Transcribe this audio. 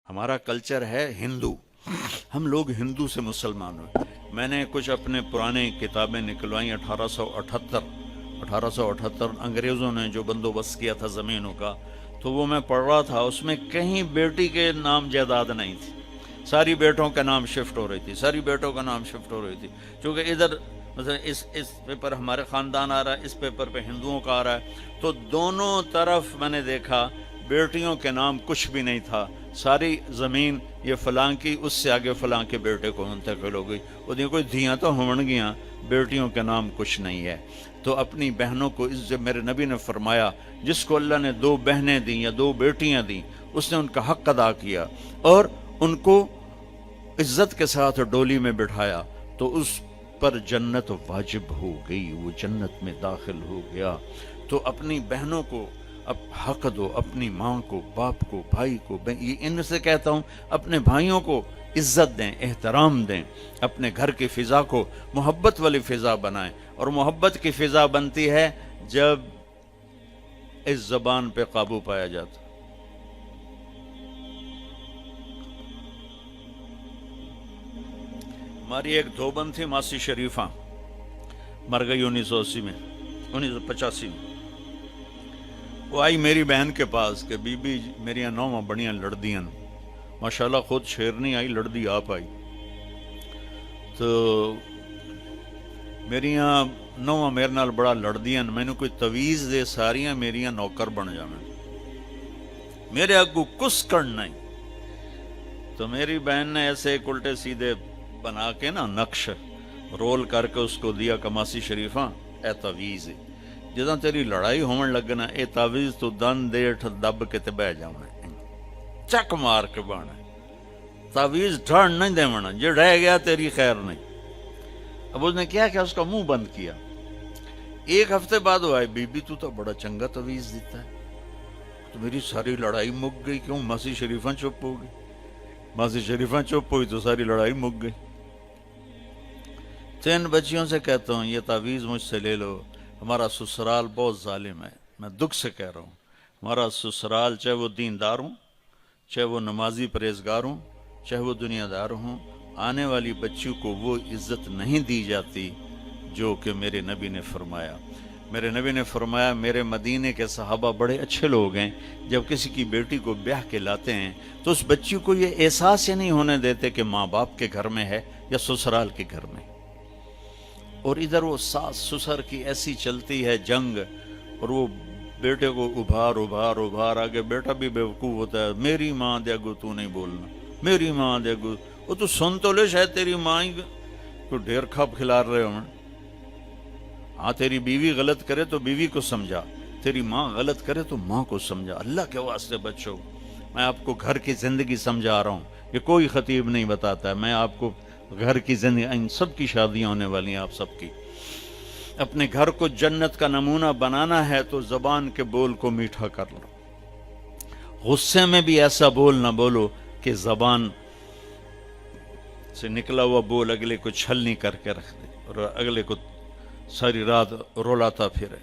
ہمارا کلچر ہے ہندو، ہم لوگ ہندو سے مسلمان ہوئے۔ میں نے کچھ اپنے پرانے کتابیں نکلوائیں 1878 انگریزوں نے جو بندوبست کیا تھا زمینوں کا، تو وہ میں پڑھ رہا تھا، اس میں کہیں بیٹی کے نام جائیداد نہیں تھی، ساری بیٹوں کا نام شفٹ ہو رہی تھی، ساری بیٹوں کا نام شفٹ ہو رہی تھی، چونکہ ادھر مثلا اس پیپر ہمارے خاندان آ رہا ہے، اس پیپر پہ ہندوؤں کا آ رہا ہے، تو دونوں طرف میں نے دیکھا بیٹیوں کے نام کچھ بھی نہیں تھا، ساری زمین یہ فلاں کی، اس سے آگے فلاں کے بیٹے کو منتقل ہو گئی، وہ کوئی دھیاں تو ہون گیاں، بیٹیوں کے نام کچھ نہیں ہے۔ تو اپنی بہنوں کو عزت، میرے نبی نے فرمایا جس کو اللہ نے 2 بہنیں دیں یا 2 بیٹیاں دیں، اس نے ان کا حق ادا کیا اور ان کو عزت کے ساتھ ڈولی میں بٹھایا، تو اس پر جنت واجب ہو گئی، وہ جنت میں داخل ہو گیا۔ تو اپنی بہنوں کو اب حق دو، اپنی ماں کو، باپ کو، بھائی کو، یہ ان سے کہتا ہوں اپنے بھائیوں کو عزت دیں، احترام دیں، اپنے گھر کی فضا کو محبت والی فضا بنائیں، اور محبت کی فضا بنتی ہے جب اس زبان پہ قابو پایا جاتا۔ ہماری ایک دھوبن تھی ماسی شریفہ، مر گئی 1980 میں، 1985 میں۔ وہ آئی میری بہن کے پاس کہ بی بی میریاں نوواں بڑیاں لڑدیاں، ماشاءاللہ خود شیرنی آئی، لڑدی آپ آئی، تو میریاں نوواں میرے نال بڑا لڑدیاں، میں نے کوئی تویز دے ساریاں میریاں نوکر بن جاویں، میرے اگو کس کرنا ہی۔ تو میری بہن نے ایسے ایک الٹے سیدھے بنا کے نا نقش رول کر کے اس کو دیا، کماسی شریفہ اے تویز ہے، جداں تیری لڑائی ہون لگنا اے تعویذ تو دن دیٹھ دب کے تے بہ جاونا، چک مار کے بانا، تعویذ ڈھڑ نہیں دیونا، جو رہ گیا تیری خیر نہیں۔ اب اس نے کیا اس کا منہ بند کیا۔ ایک ہفتے بعد وہ آئے، بی بی تو بڑا چنگا تعویذ دیتا ہے۔ تو میری ساری لڑائی مک گئی، کیوں؟ ماسی شریفہ چپ ہو گئی، ماسی شریفہ چپ ہوئی تو ساری لڑائی مک گئی۔ 3 بچیوں سے کہتا ہوں یہ تعویذ مجھ سے لے لو، ہمارا سسرال بہت ظالم ہے، میں دکھ سے کہہ رہا ہوں، ہمارا سسرال چاہے وہ دیندار ہوں، چاہے وہ نمازی پرہیزگار ہوں، چاہے وہ دنیا دار ہوں، آنے والی بچیوں کو وہ عزت نہیں دی جاتی جو کہ میرے نبی نے فرمایا۔ میرے نبی نے فرمایا میرے مدینے کے صحابہ بڑے اچھے لوگ ہیں، جب کسی کی بیٹی کو بیاہ کے لاتے ہیں تو اس بچی کو یہ احساس ہی نہیں ہونے دیتے کہ ماں باپ کے گھر میں ہے یا سسرال کے گھر میں۔ اور ادھر وہ ساس سسر کی ایسی چلتی ہے جنگ، اور وہ بیٹے کو ابھار آگے، بیٹا بھی بیوقوف ہوتا ہے، میری ماں دے گو تو نہیں بولنا، میری ماں دے گو، وہ تو سن تو لے، شاید تیری ماں ہی تو ڈھیر کھپ کھلار رہے ہوں۔ ہاں تیری بیوی غلط کرے تو بیوی کو سمجھا، تیری ماں غلط کرے تو ماں کو سمجھا۔ اللہ کے واسطے بچو، میں آپ کو گھر کی زندگی سمجھا رہا ہوں، یہ کوئی خطیب نہیں بتاتا ہے، میں آپ کو گھر کی زندگی، ان سب کی شادیاں ہونے والی ہیں، آپ سب کی۔ اپنے گھر کو جنت کا نمونہ بنانا ہے تو زبان کے بول کو میٹھا کر لو، غصے میں بھی ایسا بول نہ بولو کہ زبان سے نکلا ہوا بول اگلے کو چھلنی کر کے رکھ دے اور اگلے کو ساری رات رولاتا پھرے۔